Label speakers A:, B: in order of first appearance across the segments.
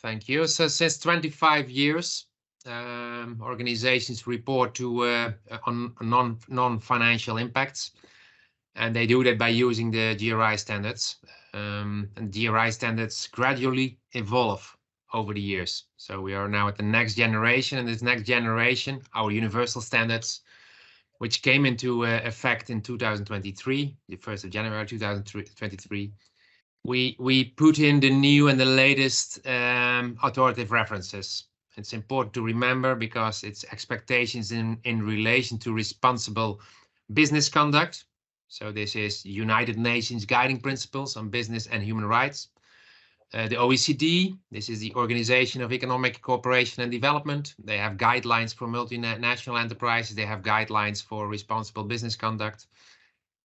A: Thank you. So since 25 years, organizations report on non-financial impacts, and they do that by using the GRI standards. And GRI standards gradually evolve over the years. So we are now at the next generation, and this next generation, our universal standards, which came into effect in 2023, the 1st of January 2023. We put in the new and the latest authoritative references. It's important to remember because it's expectations in relation to responsible business conduct. So this is United Nations guiding principles on business and human rights. The OECD, this is the Organization of Economic Cooperation and Development. They have guidelines for multinational enterprises. They have guidelines for responsible business conduct.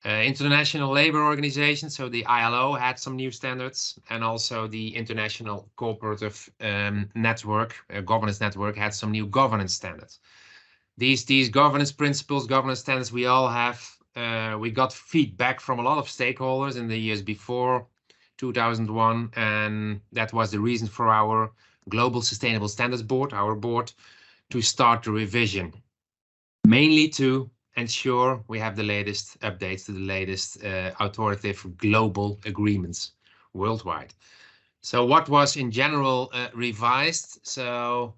A: International Labour Organization, so the ILO had some new standards, and also the International Cooperative Network, Governance Network, had some new governance standards. These governance principles, governance standards, we all have, we got feedback from a lot of stakeholders in the years before 2001, and that was the reason for our Global Sustainable Standards Board, our board, to start the revision, mainly to ensure we have the latest updates to the latest authoritative global agreements worldwide. So what was in general revised? So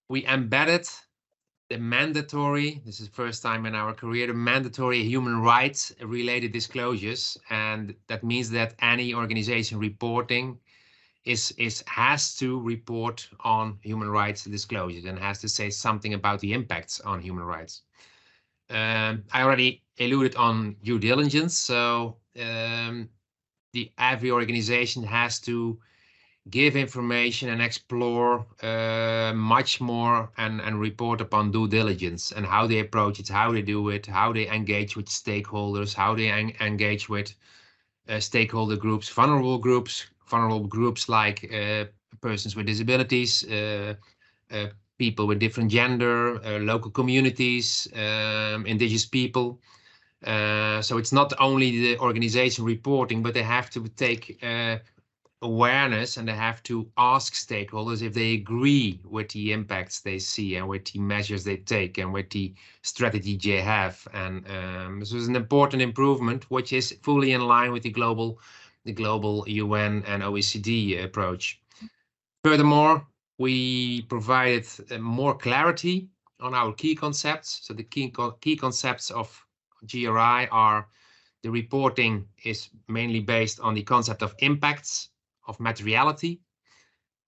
A: we embedded the mandatory, this is the first time in our career, the mandatory human rights related disclosures. And that means that any organization reporting has to report on human rights disclosures and has to say something about the impacts on human rights. I already alluded on due diligence. So every organization has to give information and explore much more and report upon due diligence and how they approach it, how they do it, how they engage with stakeholders, how they engage with stakeholder groups, vulnerable groups like persons with disabilities, people with different gender, local communities, indigenous people. So it's not only the organization reporting, but they have to take awareness, and they have to ask stakeholders if they agree with the impacts they see and with the measures they take and with the strategy they have. And this is an important improvement, which is fully in line with the global UN and OECD approach. Furthermore, we provided more clarity on our key concepts. So the key concepts of GRI are: the reporting is mainly based on the concept of impacts, of materiality,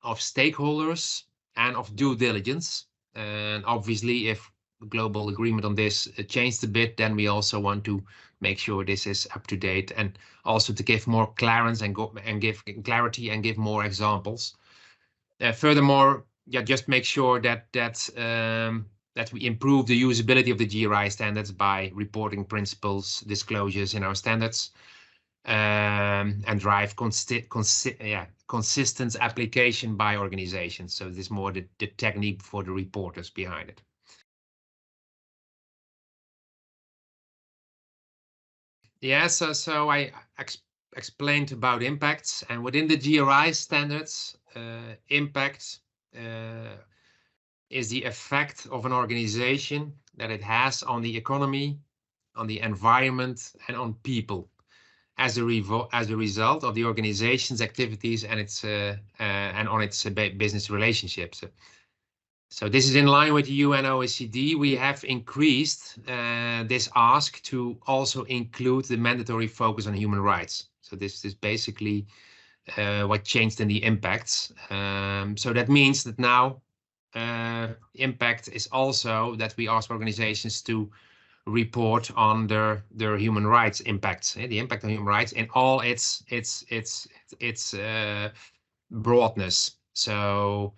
A: of stakeholders, and of due diligence. And obviously, if global agreement on this changed a bit, then we also want to make sure this is up to date, and also to give more clarity and give more examples. Furthermore, just make sure that we improve the usability of the GRI standards by reporting principles, disclosures in our standards, and drive consistent application by organizations. So this is more the technique for the reporters behind it. Yeah, so I explained about impacts, and within the GRI standards, impact is the effect of an organization that it has on the economy, on the environment, and on people as a result of the organization's activities and on its business relationships. So this is in line with the UN OECD. We have increased this ask to also include the mandatory focus on human rights. So this is basically what changed in the impacts. So that means that now impact is also that we ask organizations to report on their human rights impacts, the impact on human rights in all its broadness. So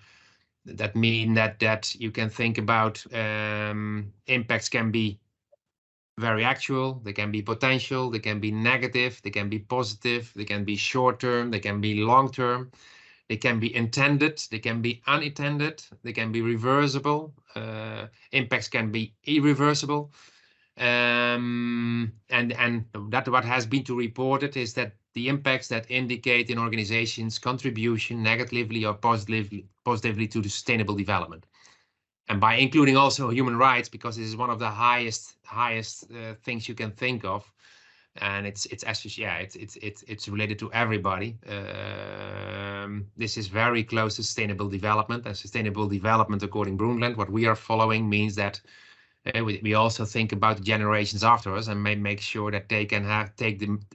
A: that means that you can think about impacts can be very actual, they can be potential, they can be negative, they can be positive, they can be short-term, they can be long-term, they can be intended, they can be unintended, they can be reversible, impacts can be irreversible. And that what has been reported is that the impacts that indicate an organization's contribution negatively or positively to the sustainable development. And by including also human rights, because this is one of the highest things you can think of, and it's actually, yeah, it's related to everybody. This is very close to sustainable development, and sustainable development, according Brundtland, what we are following means that we also think about the generations after us and make sure that they can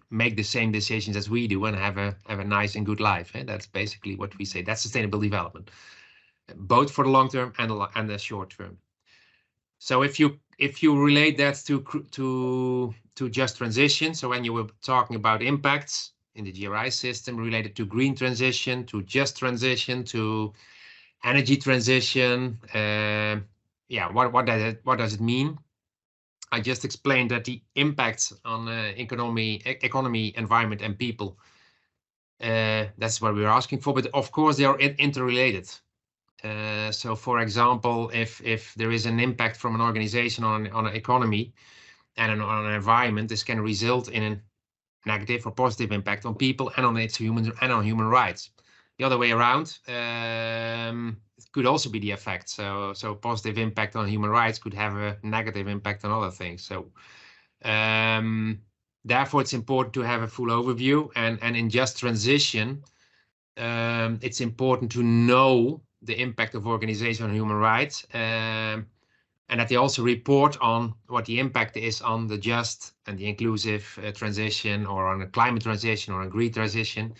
A: make the same decisions as we do and have a nice and good life. That's basically what we say. That's sustainable development, both for the long term and the short term. So if you relate that to just transition, so when you were talking about impacts in the GRI system related to green transition, to just transition, to energy transition, yeah, what does it mean? I just explained that the impacts on economy, environment, and people. That's what we're asking for, but of course they are interrelated. So, for example, if there is an impact from an organization on an economy and on an environment, this can result in a negative or positive impact on people and on human rights. The other way around, it could also be the effect. So positive impact on human rights could have a negative impact on other things. So therefore, it's important to have a full overview. And in just transition, it's important to know the impact of organization on human rights, and that they also report on what the impact is on the just and the inclusive transition, or on a climate transition, or a green transition.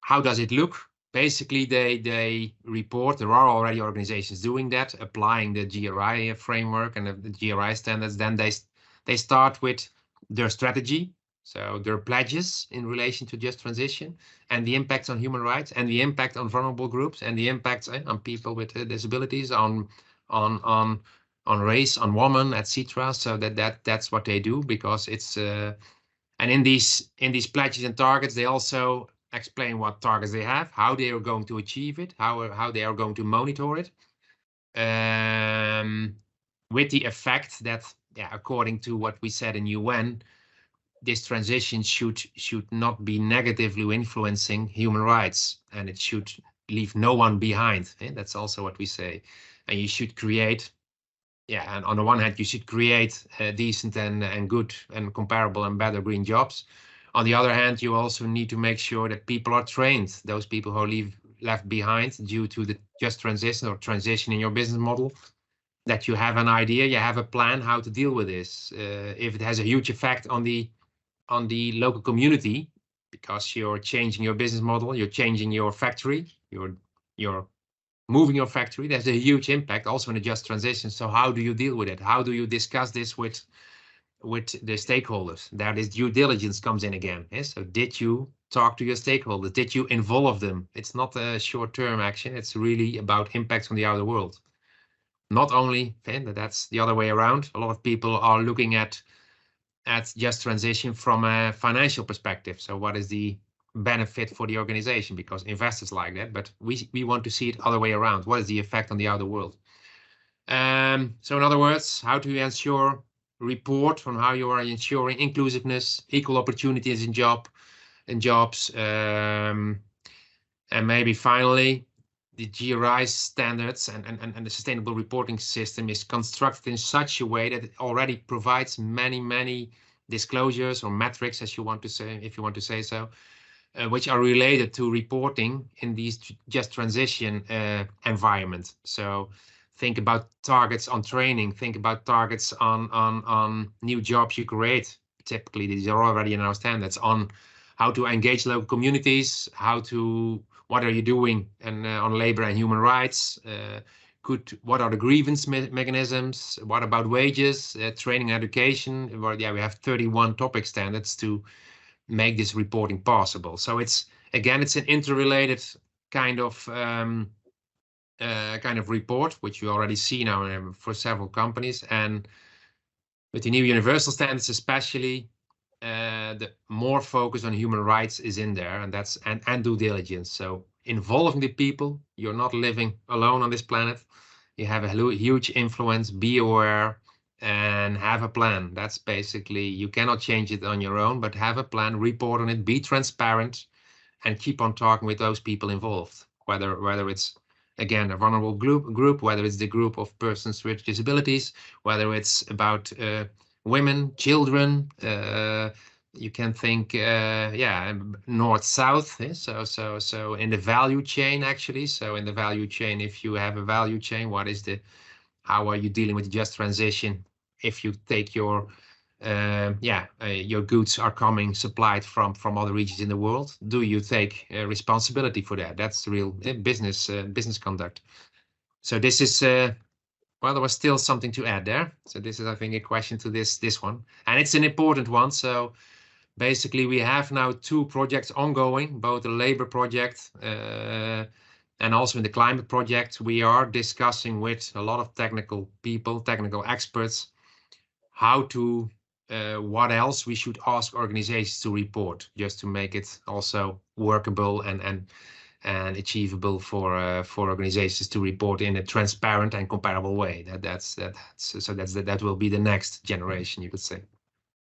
A: How does it look? Basically, they report. There are already organizations doing that, applying the GRI framework and the GRI standards. Then they start with their strategy, so their pledges in relation to just transition, and the impacts on human rights, and the impact on vulnerable groups, and the impacts on people with disabilities, on race, on women, etc. So that's what they do, because it's and in these pledges and targets, they also explain what targets they have, how they are going to achieve it, how they are going to monitor it, with the effect that, yeah, according to what we said in UN, this transition should not be negatively influencing human rights, and it should leave no one behind. That's also what we say. And you should create, yeah, and on the one hand, you should create decent and good and comparable and better green jobs. On the other hand, you also need to make sure that people are trained, those people who are left behind due to the just transition or transition in your business model, that you have an idea, you have a plan how to deal with this. If it has a huge effect on the local community, because you're changing your business model, you're changing your factory, you're moving your factory, there's a huge impact also in a just transition. So how do you deal with it? How do you discuss this with the stakeholders? There, this due diligence comes in again. So did you talk to your stakeholders? Did you involve them? It's not a short-term action. It's really about impacts on the outer world. Not only, that's the other way around. A lot of people are looking at just transition from a financial perspective. So what is the benefit for the organization? Because investors like that, but we want to see it other way around. What is the effect on the outer world? So in other words, how to ensure report on how you are ensuring inclusiveness, equal opportunities in jobs, and maybe finally, the GRI standards and the sustainable reporting system is constructed in such a way that it already provides many disclosures or metrics, as you want to say, if you want to say so, which are related to reporting in these just transition environment. So think about targets on training, think about targets on new jobs you create. Typically, these are already in our standards, on how to engage local communities, what are you doing on labor and human rights? What are the grievance mechanisms? What about wages, training, and education? Well, yeah, we have 31 topic standards to make this reporting possible. So it's an interrelated kind of report, which you already see now for several companies, and with the new universal standards, especially. The more focus on human rights is in there, and that's and due diligence. So involving the people, you're not living alone on this planet. You have a huge influence. Be aware, and have a plan. That's basically, you cannot change it on your own, but have a plan, report on it, be transparent, and keep on talking with those people involved, whether it's, again, a vulnerable group, whether it's the group of persons with disabilities, whether it's about women, children. You can think, yeah, north-south. So in the value chain, actually. So in the value chain, if you have a value chain, how are you dealing with the just transition? If you take your your goods are coming supplied from other regions in the world, do you take responsibility for that? That's the real business conduct. So this is well, there was still something to add there. So this is, I think, a question to this one, and it's an important one. So basically, we have now 2 projects ongoing, both the labor project and also in the climate project. We are discussing with a lot of technical people, technical experts, how to what else we should ask organizations to report, just to make it also workable and achievable for organizations to report in a transparent and comparable way. That will be the next generation, you could say.